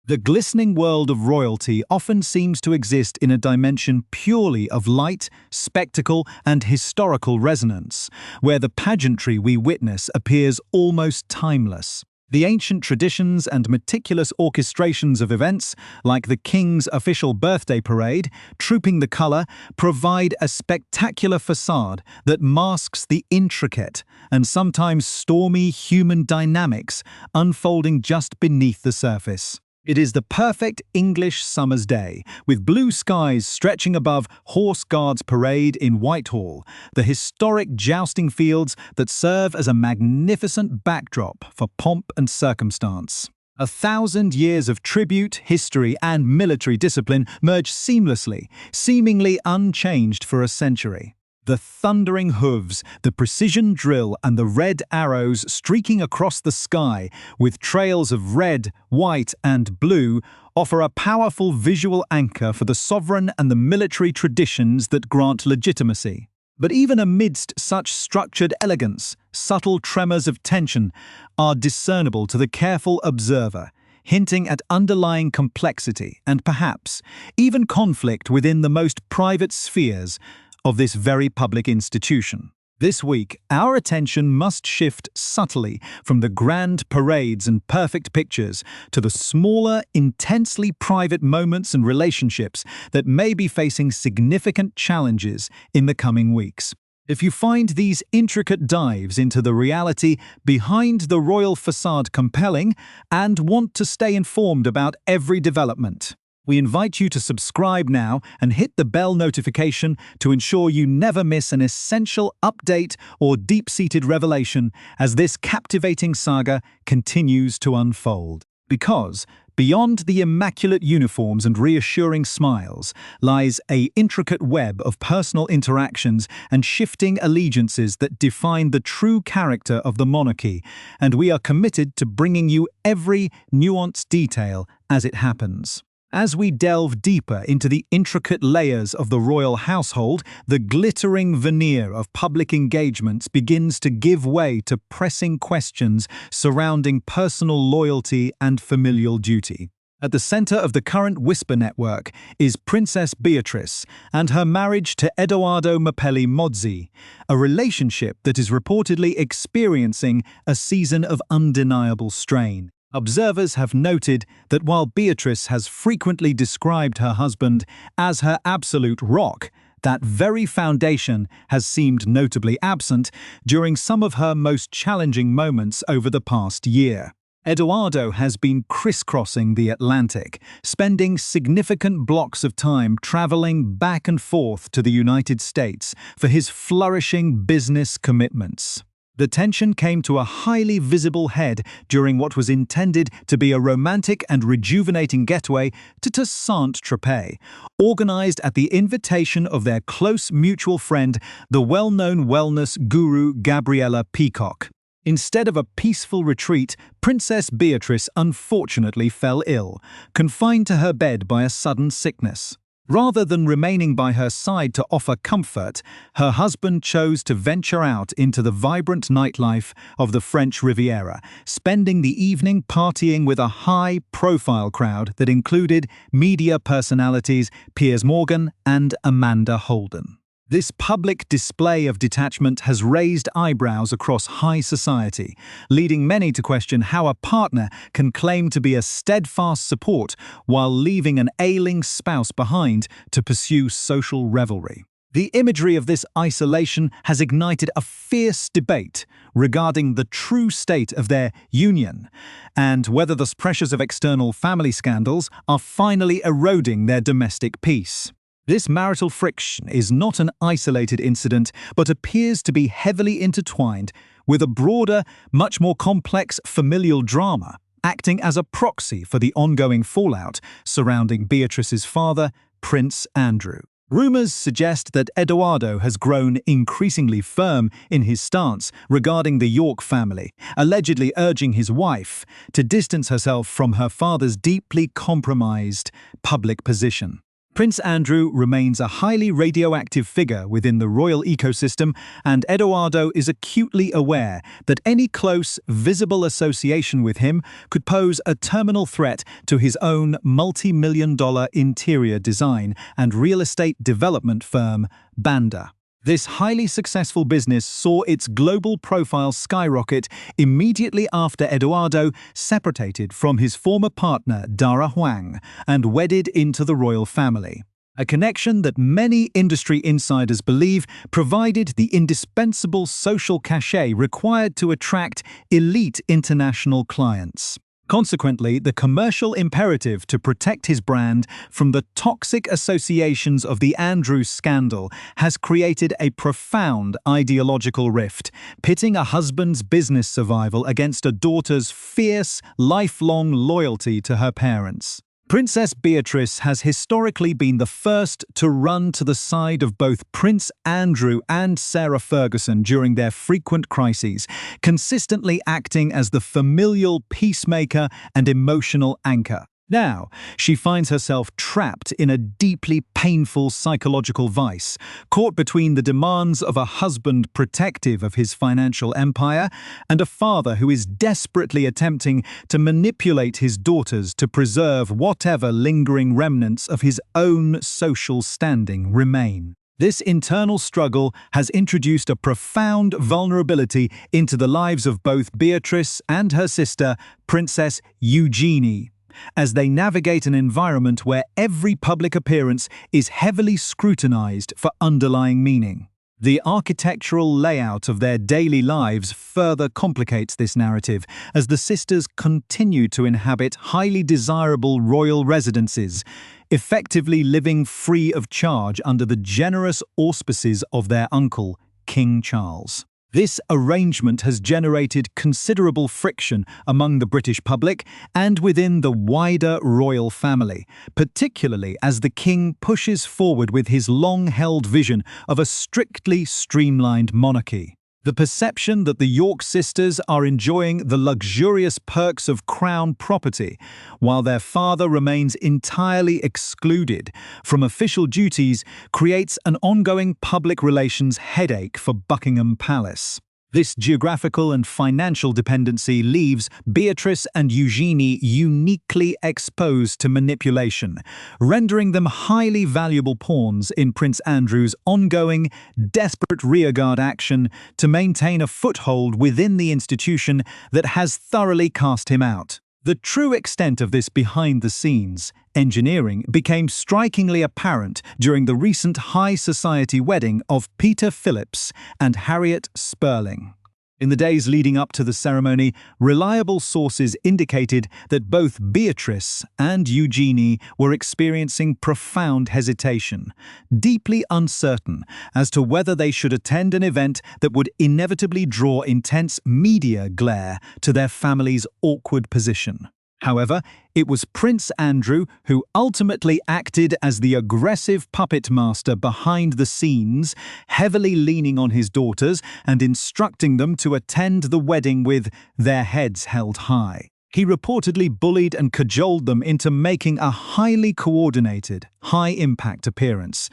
The glistening world of royalty often seems to exist in a dimension purely of light, spectacle, and historical resonance, where the pageantry we witness appears almost timeless. The ancient traditions and meticulous orchestrations of events, like the king's official birthday parade, Trooping the Colour, provide a spectacular facade that masks the intricate and sometimes stormy human dynamics unfolding just beneath the surface. It is the perfect English summer's day, with blue skies stretching above Horse Guards Parade in Whitehall, the historic jousting fields that serve as a magnificent backdrop for pomp and circumstance. 1,000 years of tribute, history, and military discipline merge seamlessly, seemingly unchanged for a century. The thundering hooves, the precision drill, and the red arrows streaking across the sky with trails of red, white, and blue offer a powerful visual anchor for the sovereign and the military traditions that grant legitimacy. But even amidst such structured elegance, subtle tremors of tension are discernible to the careful observer, hinting at underlying complexity and perhaps even conflict within the most private spheres of this very public institution. This week, our attention must shift subtly from the grand parades and perfect pictures to the smaller, intensely private moments and relationships that may be facing significant challenges in the coming weeks. If you find these intricate dives into the reality behind the royal facade compelling and want to stay informed about every development, we invite you to subscribe now and hit the bell notification to ensure you never miss an essential update or deep-seated revelation as this captivating saga continues to unfold. Because beyond the immaculate uniforms and reassuring smiles lies an intricate web of personal interactions and shifting allegiances that define the true character of the monarchy, and we are committed to bringing you every nuanced detail as it happens. As we delve deeper into the intricate layers of the royal household, the glittering veneer of public engagements begins to give way to pressing questions surrounding personal loyalty and familial duty. At the center of the current whisper network is Princess Beatrice and her marriage to Edoardo Mapelli-Mozzi, a relationship that is reportedly experiencing a season of undeniable strain. Observers have noted that while Beatrice has frequently described her husband as her absolute rock, that very foundation has seemed notably absent during some of her most challenging moments over the past year. Edoardo has been crisscrossing the Atlantic, spending significant blocks of time traveling back and forth to the United States for his flourishing business commitments. The tension came to a highly visible head during what was intended to be a romantic and rejuvenating getaway to Saint-Tropez, organized at the invitation of their close mutual friend, the well-known wellness guru Gabriella Peacock. Instead of a peaceful retreat, Princess Beatrice unfortunately fell ill, confined to her bed by a sudden sickness. Rather than remaining by her side to offer comfort, her husband chose to venture out into the vibrant nightlife of the French Riviera, spending the evening partying with a high-profile crowd that included media personalities Piers Morgan and Amanda Holden. This public display of detachment has raised eyebrows across high society, leading many to question how a partner can claim to be a steadfast support while leaving an ailing spouse behind to pursue social revelry. The imagery of this isolation has ignited a fierce debate regarding the true state of their union and whether the pressures of external family scandals are finally eroding their domestic peace. This marital friction is not an isolated incident, but appears to be heavily intertwined with a broader, much more complex familial drama, acting as a proxy for the ongoing fallout surrounding Beatrice's father, Prince Andrew. Rumors suggest that Edoardo has grown increasingly firm in his stance regarding the York family, allegedly urging his wife to distance herself from her father's deeply compromised public position. Prince Andrew remains a highly radioactive figure within the royal ecosystem, and Edoardo is acutely aware that any close, visible association with him could pose a terminal threat to his own multi-million-dollar interior design and real estate development firm, Banda. This highly successful business saw its global profile skyrocket immediately after Edoardo separated from his former partner Dara Huang and wedded into the royal family. A connection that many industry insiders believe provided the indispensable social cachet required to attract elite international clients. Consequently, the commercial imperative to protect his brand from the toxic associations of the Andrew scandal has created a profound ideological rift, pitting a husband's business survival against a daughter's fierce, lifelong loyalty to her parents. Princess Beatrice has historically been the first to run to the side of both Prince Andrew and Sarah Ferguson during their frequent crises, consistently acting as the familial peacemaker and emotional anchor. Now, she finds herself trapped in a deeply painful psychological vice, caught between the demands of a husband protective of his financial empire and a father who is desperately attempting to manipulate his daughters to preserve whatever lingering remnants of his own social standing remain. This internal struggle has introduced a profound vulnerability into the lives of both Beatrice and her sister, Princess Eugenie, as they navigate an environment where every public appearance is heavily scrutinized for underlying meaning. The architectural layout of their daily lives further complicates this narrative, as the sisters continue to inhabit highly desirable royal residences, effectively living free of charge under the generous auspices of their uncle, King Charles. This arrangement has generated considerable friction among the British public and within the wider royal family, particularly as the king pushes forward with his long-held vision of a strictly streamlined monarchy. The perception that the York sisters are enjoying the luxurious perks of crown property, while their father remains entirely excluded from official duties, creates an ongoing public relations headache for Buckingham Palace. This geographical and financial dependency leaves Beatrice and Eugenie uniquely exposed to manipulation, rendering them highly valuable pawns in Prince Andrew's ongoing, desperate rearguard action to maintain a foothold within the institution that has thoroughly cast him out. The true extent of this behind-the-scenes engineering became strikingly apparent during the recent high society wedding of Peter Phillips and Harriet Sperling. In the days leading up to the ceremony, reliable sources indicated that both Beatrice and Eugenie were experiencing profound hesitation, deeply uncertain as to whether they should attend an event that would inevitably draw intense media glare to their family's awkward position. However, it was Prince Andrew who ultimately acted as the aggressive puppet master behind the scenes, heavily leaning on his daughters and instructing them to attend the wedding with their heads held high. He reportedly bullied and cajoled them into making a highly coordinated, high-impact appearance,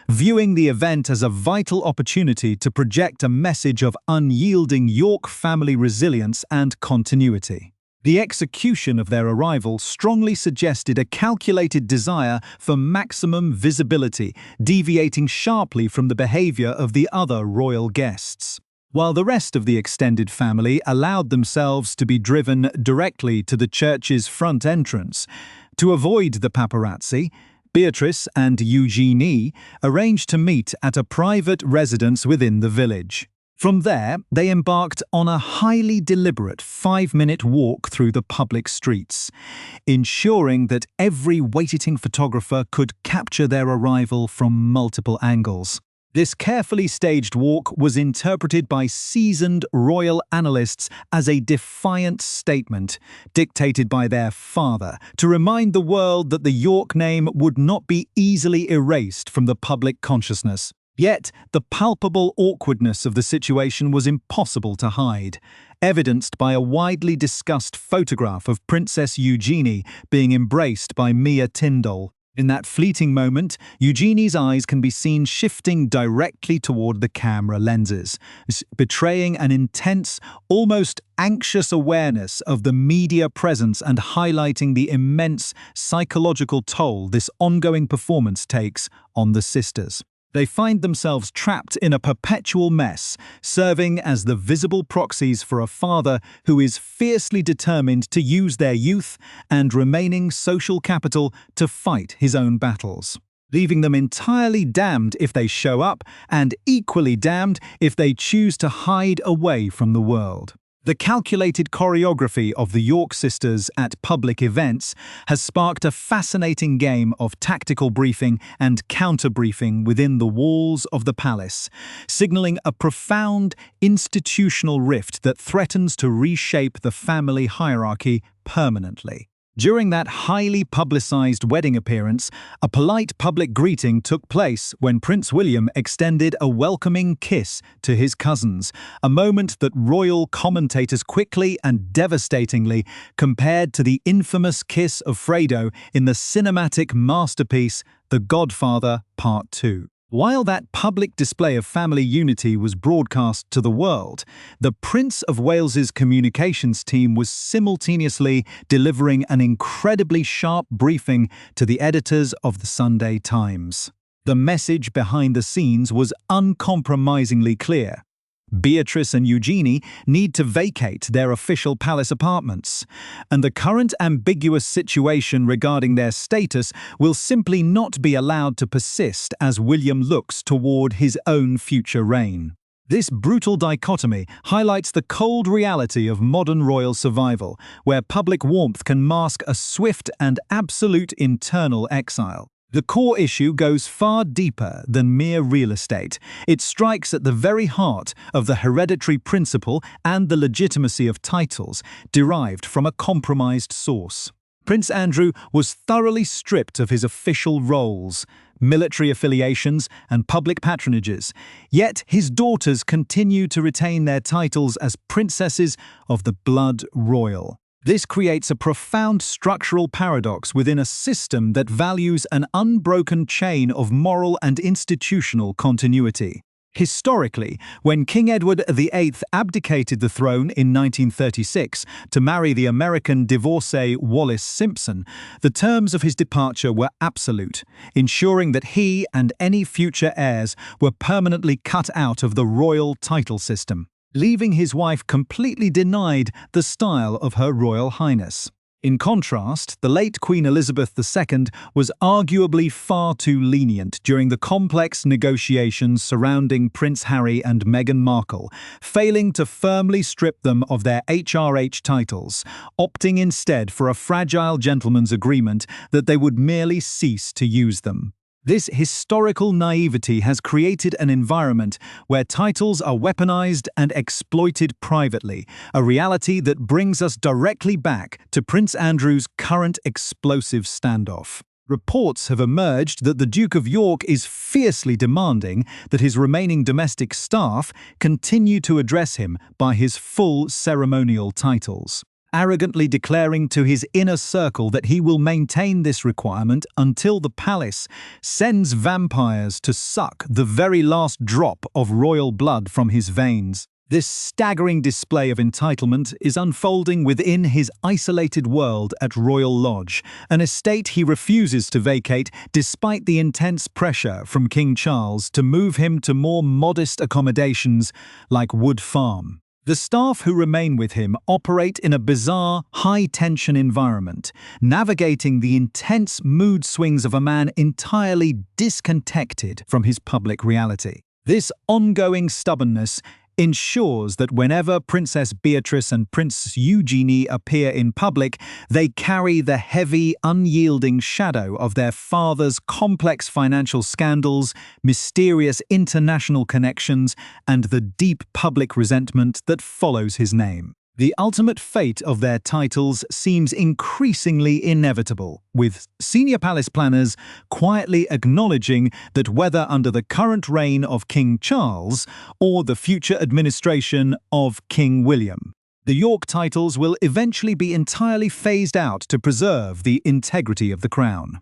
viewing the event as a vital opportunity to project a message of unyielding York family resilience and continuity. The execution of their arrival strongly suggested a calculated desire for maximum visibility, deviating sharply from the behavior of the other royal guests. While the rest of the extended family allowed themselves to be driven directly to the church's front entrance, to avoid the paparazzi, Beatrice and Eugenie arranged to meet at a private residence within the village. From there, they embarked on a highly deliberate 5-minute walk through the public streets, ensuring that every waiting photographer could capture their arrival from multiple angles. This carefully staged walk was interpreted by seasoned royal analysts as a defiant statement, dictated by their father, to remind the world that the York name would not be easily erased from the public consciousness. Yet, the palpable awkwardness of the situation was impossible to hide, evidenced by a widely discussed photograph of Princess Eugenie being embraced by Mia Tyndall. In that fleeting moment, Eugenie's eyes can be seen shifting directly toward the camera lenses, betraying an intense, almost anxious awareness of the media presence and highlighting the immense psychological toll this ongoing performance takes on the sisters. They find themselves trapped in a perpetual mess, serving as the visible proxies for a father who is fiercely determined to use their youth and remaining social capital to fight his own battles, leaving them entirely damned if they show up and equally damned if they choose to hide away from the world. The calculated choreography of the York sisters at public events has sparked a fascinating game of tactical briefing and counter-briefing within the walls of the palace, signaling a profound institutional rift that threatens to reshape the family hierarchy permanently. During that highly publicized wedding appearance, a polite public greeting took place when Prince William extended a welcoming kiss to his cousins, a moment that royal commentators quickly and devastatingly compared to the infamous kiss of Fredo in the cinematic masterpiece The Godfather Part 2. While that public display of family unity was broadcast to the world, the Prince of Wales's communications team was simultaneously delivering an incredibly sharp briefing to the editors of the Sunday Times. The message behind the scenes was uncompromisingly clear. Beatrice and Eugenie need to vacate their official palace apartments, and the current ambiguous situation regarding their status will simply not be allowed to persist as William looks toward his own future reign. This brutal dichotomy highlights the cold reality of modern royal survival, where public warmth can mask a swift and absolute internal exile. The core issue goes far deeper than mere real estate. It strikes at the very heart of the hereditary principle and the legitimacy of titles derived from a compromised source. Prince Andrew was thoroughly stripped of his official roles, military affiliations, and public patronages, yet his daughters continue to retain their titles as princesses of the blood royal. This creates a profound structural paradox within a system that values an unbroken chain of moral and institutional continuity. Historically, when King Edward VIII abdicated the throne in 1936 to marry the American divorcee Wallis Simpson, the terms of his departure were absolute, ensuring that he and any future heirs were permanently cut out of the royal title system, leaving his wife completely denied the style of Her Royal Highness. In contrast, the late Queen Elizabeth II was arguably far too lenient during the complex negotiations surrounding Prince Harry and Meghan Markle, failing to firmly strip them of their HRH titles, opting instead for a fragile gentleman's agreement that they would merely cease to use them. This historical naivety has created an environment where titles are weaponized and exploited privately, a reality that brings us directly back to Prince Andrew's current explosive standoff. Reports have emerged that the Duke of York is fiercely demanding that his remaining domestic staff continue to address him by his full ceremonial titles, arrogantly declaring to his inner circle that he will maintain this requirement until the palace sends vampires to suck the very last drop of royal blood from his veins. This staggering display of entitlement is unfolding within his isolated world at Royal Lodge, an estate he refuses to vacate despite the intense pressure from King Charles to move him to more modest accommodations like Wood Farm. The staff who remain with him operate in a bizarre, high-tension environment, navigating the intense mood swings of a man entirely disconnected from his public reality. This ongoing stubbornness ensures that whenever Princess Beatrice and Prince Eugenie appear in public, they carry the heavy, unyielding shadow of their father's complex financial scandals, mysterious international connections, and the deep public resentment that follows his name. The ultimate fate of their titles seems increasingly inevitable, with senior palace planners quietly acknowledging that whether under the current reign of King Charles or the future administration of King William, the York titles will eventually be entirely phased out to preserve the integrity of the crown.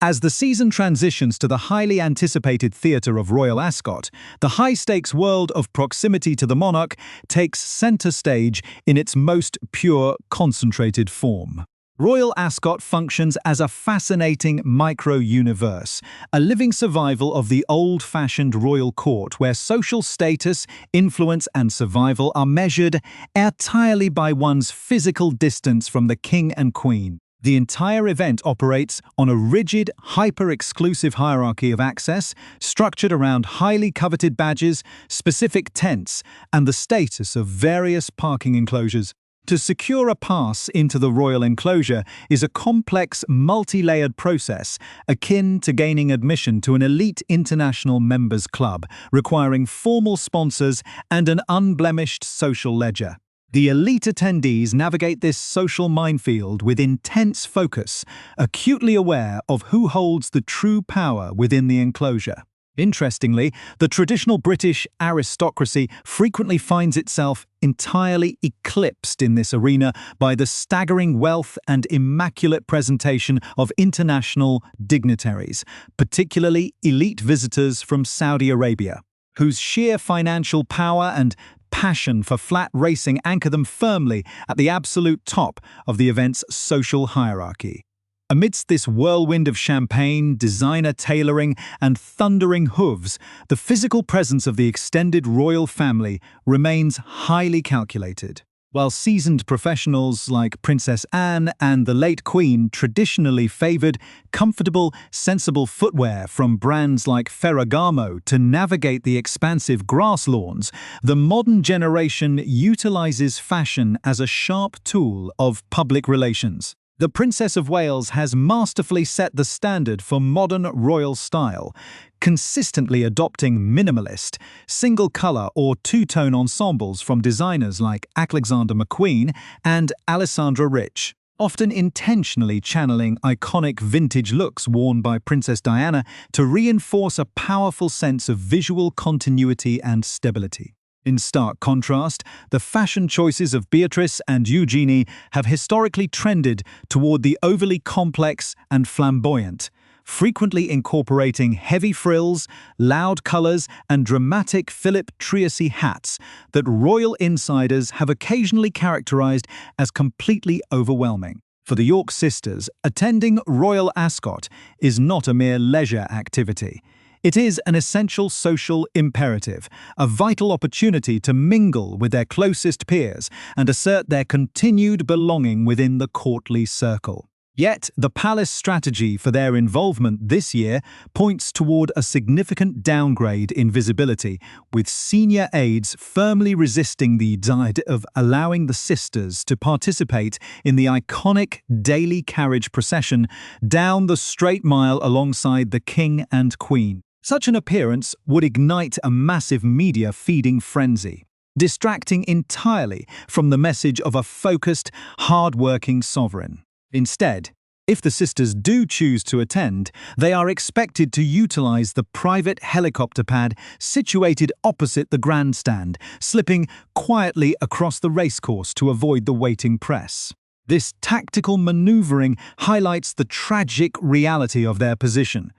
As the season transitions to the highly anticipated theatre of Royal Ascot, the high-stakes world of proximity to the monarch takes centre stage in its most pure, concentrated form. Royal Ascot functions as a fascinating micro-universe, a living survival of the old-fashioned royal court where social status, influence and survival are measured entirely by one's physical distance from the king and queen. The entire event operates on a rigid, hyper-exclusive hierarchy of access, structured around highly coveted badges, specific tents, and the status of various parking enclosures. To secure a pass into the royal enclosure is a complex, multi-layered process akin to gaining admission to an elite international members club, requiring formal sponsors and an unblemished social ledger. The elite attendees navigate this social minefield with intense focus, acutely aware of who holds the true power within the enclosure. Interestingly, the traditional British aristocracy frequently finds itself entirely eclipsed in this arena by the staggering wealth and immaculate presentation of international dignitaries, particularly elite visitors from Saudi Arabia, whose sheer financial power and passion for flat racing anchor them firmly at the absolute top of the event's social hierarchy. Amidst this whirlwind of champagne, designer tailoring, and thundering hooves, the physical presence of the extended royal family remains highly calculated. While seasoned professionals like Princess Anne and the late Queen traditionally favored comfortable, sensible footwear from brands like Ferragamo to navigate the expansive grass lawns, the modern generation utilizes fashion as a sharp tool of public relations. The Princess of Wales has masterfully set the standard for modern royal style, consistently adopting minimalist, single-color or two-tone ensembles from designers like Alexander McQueen and Alessandra Rich, often intentionally channeling iconic vintage looks worn by Princess Diana to reinforce a powerful sense of visual continuity and stability. In stark contrast, the fashion choices of Beatrice and Eugenie have historically trended toward the overly complex and flamboyant, frequently incorporating heavy frills, loud colors, and dramatic Philip Treacy hats that royal insiders have occasionally characterized as completely overwhelming. For the York sisters, attending Royal Ascot is not a mere leisure activity. It is an essential social imperative, a vital opportunity to mingle with their closest peers and assert their continued belonging within the courtly circle. Yet, the palace strategy for their involvement this year points toward a significant downgrade in visibility, with senior aides firmly resisting the desire of allowing the sisters to participate in the iconic daily carriage procession down the Straight Mile alongside the King and Queen. Such an appearance would ignite a massive media feeding frenzy, distracting entirely from the message of a focused, hard-working sovereign. Instead, if the sisters do choose to attend, they are expected to utilize the private helicopter pad situated opposite the grandstand, slipping quietly across the racecourse to avoid the waiting press. This tactical maneuvering highlights the tragic reality of their position.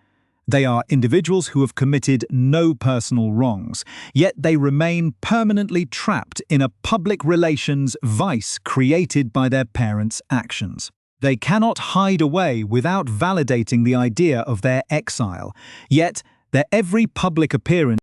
They are individuals who have committed no personal wrongs, yet they remain permanently trapped in a public relations vice created by their parents' actions. They cannot hide away without validating the idea of their exile, yet their every public appearance